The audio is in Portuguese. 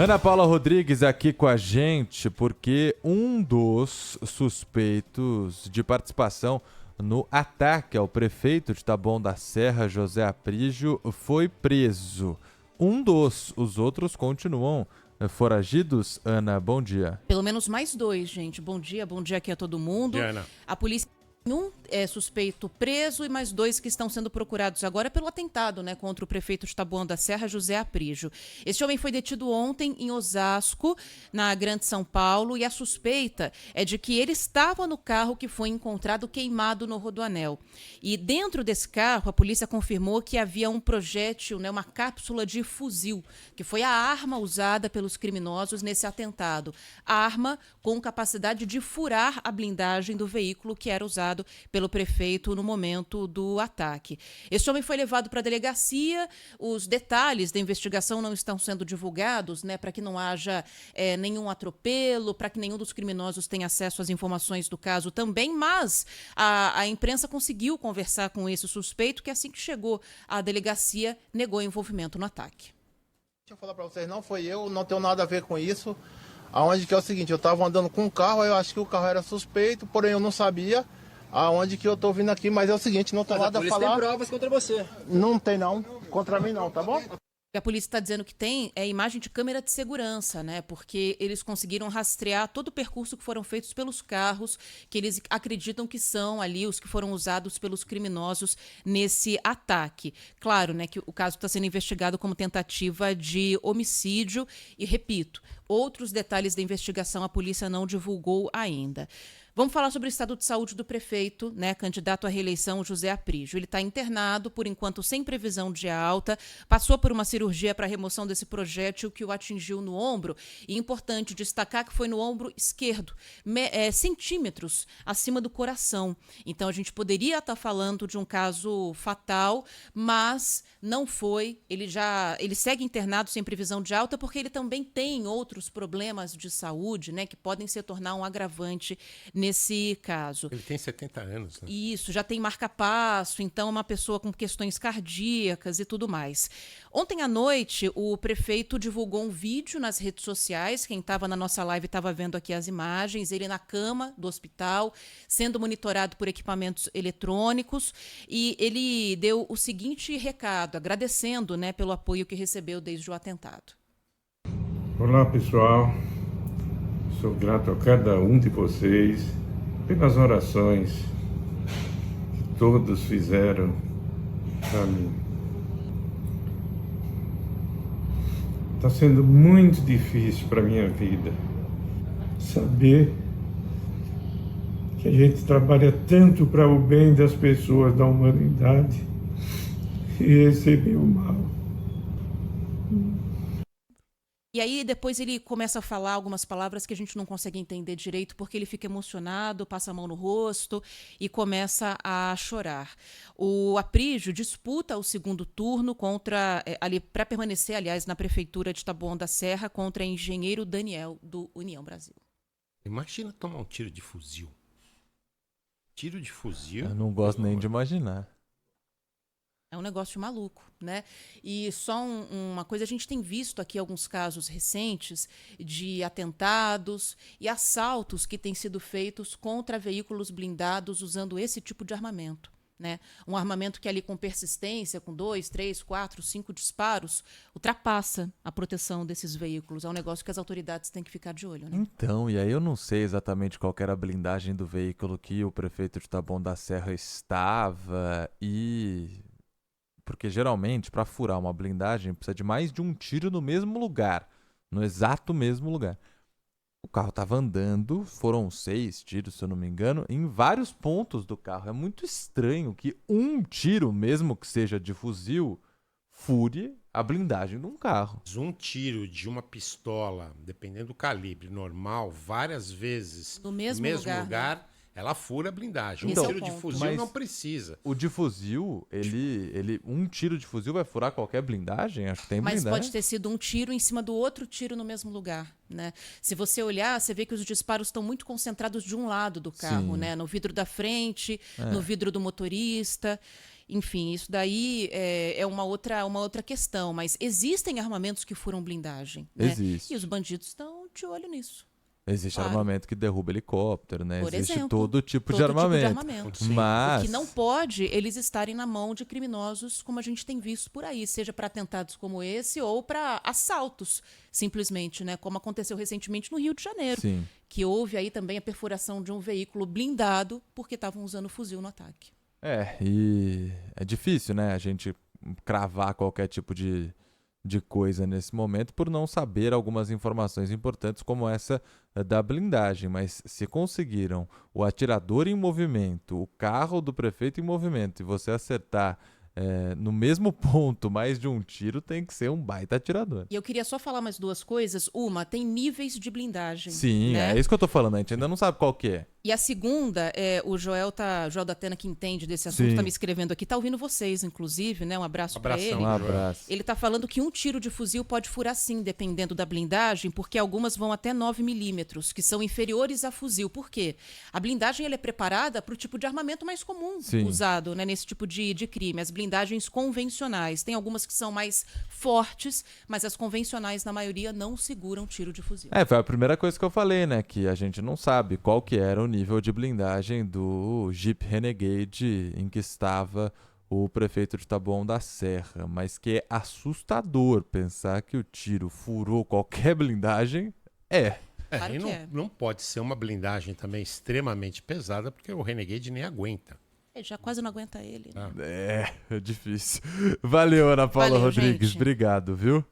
Ana Paula Rodrigues aqui com a gente, porque um dos suspeitos de participação no ataque ao prefeito de Taboão da Serra, José Aprígio, foi preso. Os outros continuam foragidos. Ana, bom dia. Pelo menos mais 2, gente. Bom dia aqui a todo mundo. Diana. A polícia tem um suspeito preso e mais 2 que estão sendo procurados agora pelo atentado, contra o prefeito de Taboão da Serra, José Aprígio. Este homem foi detido ontem em Osasco, na Grande São Paulo, e a suspeita é de que ele estava no carro que foi encontrado queimado no Rodoanel. E dentro desse carro, a polícia confirmou que havia um projétil, uma cápsula de fuzil, que foi a arma usada pelos criminosos nesse atentado. A arma com capacidade de furar a blindagem do veículo que era usado pelo prefeito no momento do ataque. Esse homem foi levado para a delegacia. Os detalhes da investigação não estão sendo divulgados, para que não haja nenhum atropelo, para que nenhum dos criminosos tenha acesso às informações do caso também, mas a imprensa conseguiu conversar com esse suspeito, que assim que chegou à delegacia negou envolvimento no ataque. Deixa eu falar para vocês, não foi eu, não tenho nada a ver com isso. Aonde que é o seguinte, eu estava andando com um carro, eu acho que o carro era suspeito, porém eu não sabia aonde que eu tô vindo aqui, mas é o seguinte, não tem nada a falar. Tem provas contra você. Não tem não, contra mim não, tá bom? A polícia está dizendo que tem imagem de câmera de segurança, porque eles conseguiram rastrear todo o percurso que foram feitos pelos carros, que eles acreditam que são ali os que foram usados pelos criminosos nesse ataque. Claro, que o caso está sendo investigado como tentativa de homicídio e, repito, outros detalhes da investigação a polícia não divulgou ainda. Vamos falar sobre o estado de saúde do prefeito, candidato à reeleição, José Aprígio. Ele está internado, por enquanto, sem previsão de alta, passou por uma cirurgia para remoção desse projétil que o atingiu no ombro. E é importante destacar que foi no ombro esquerdo, centímetros acima do coração. Então, a gente poderia estar falando de um caso fatal, mas não foi. Ele segue internado sem previsão de alta porque ele também tem outros problemas de saúde, que podem se tornar um agravante nesse caso. Ele tem 70 anos, né? Isso, já tem marca-passo, então é uma pessoa com questões cardíacas e tudo mais. Ontem à noite, o prefeito divulgou um vídeo nas redes sociais. Quem estava na nossa live estava vendo aqui as imagens. Ele na cama do hospital, sendo monitorado por equipamentos eletrônicos. E ele deu o seguinte recado, agradecendo pelo apoio que recebeu desde o atentado. Olá, pessoal. Sou grato a cada um de vocês pelas orações que todos fizeram para mim. Está sendo muito difícil para a minha vida saber que a gente trabalha tanto para o bem das pessoas, da humanidade, e receber o mal. E aí depois ele começa a falar algumas palavras que a gente não consegue entender direito, porque ele fica emocionado, passa a mão no rosto e começa a chorar. O Aprígio disputa o segundo turno para permanecer, aliás, na prefeitura de Taboão da Serra, contra engenheiro Daniel, do União Brasil. Imagina tomar um tiro de fuzil. Tiro de fuzil? Eu não gosto nem de imaginar. É um negócio maluco, E só uma coisa, a gente tem visto aqui alguns casos recentes de atentados e assaltos que têm sido feitos contra veículos blindados usando esse tipo de armamento, Um armamento que ali com persistência, com 2, 3, 4, 5 disparos, ultrapassa a proteção desses veículos. É um negócio que as autoridades têm que ficar de olho, Então, e aí eu não sei exatamente qual que era a blindagem do veículo que o prefeito de Taboão da Serra estava Porque geralmente, para furar uma blindagem, precisa de mais de um tiro no mesmo lugar. No exato mesmo lugar. O carro estava andando, foram 6 tiros, se eu não me engano, em vários pontos do carro. É muito estranho que um tiro, mesmo que seja de fuzil, fure a blindagem de um carro. Um tiro de uma pistola, dependendo do calibre normal, várias vezes no mesmo lugar, ela fura a blindagem. Esse Um é o tiro de ponto. fuzil Mas não precisa. O de fuzil, um tiro de fuzil vai furar qualquer blindagem? Acho que tem Mas blindagem. pode ter sido um tiro em cima do outro tiro no mesmo lugar, Se você olhar, você vê que os disparos estão muito concentrados de um lado do carro, Sim. No vidro da frente, no vidro do motorista. Enfim, isso daí é uma outra questão. Mas existem armamentos que furam blindagem, né? Existe. E os bandidos estão de olho nisso. Existe Claro. armamento que derruba helicóptero, né? Por Existe exemplo, todo tipo de todo tipo de armamento. armamento. Sim. Mas O que não pode eles estarem na mão de criminosos, como a gente tem visto por aí, seja para atentados como esse ou para assaltos, simplesmente, né? Como aconteceu recentemente no Rio de Janeiro, sim. que houve aí também a perfuração de um veículo blindado porque estavam usando fuzil no ataque. E é difícil, né? A gente cravar qualquer tipo de coisa nesse momento por não saber algumas informações importantes como essa da blindagem. Mas se conseguiram o atirador em movimento, o carro do prefeito em movimento e você acertar no mesmo ponto mais de um tiro, tem que ser um baita atirador. E eu queria só falar mais duas coisas. Uma, tem níveis de blindagem. Sim, né? é isso que eu tô falando. A gente ainda não sabe qual que é. E a segunda, o Joel da Atena, que entende desse assunto, Sim. tá me escrevendo aqui, tá ouvindo vocês, inclusive, né? Um abraço para Abração. ele. Um abraço. Ele tá falando que um tiro de fuzil pode furar sim, dependendo da blindagem, porque algumas vão até 9 milímetros, que são inferiores a fuzil. Por quê? A blindagem ela é preparada para o tipo de armamento mais comum Sim. usado, né, nesse tipo de crime. As blindagens convencionais. Tem algumas que são mais fortes, mas as convencionais, na maioria, não seguram tiro de fuzil. Foi a primeira coisa que eu falei, né? Que a gente não sabe qual que era o nível de blindagem do Jeep Renegade em que estava o prefeito de Taboão da Serra, mas que é assustador pensar que o tiro furou qualquer blindagem. Claro E que é. não pode ser uma blindagem também extremamente pesada, porque o Renegade nem aguenta. Já quase não aguenta ele. Né? É difícil. Valeu, Ana Paula Valeu, Rodrigues. gente. Obrigado, viu?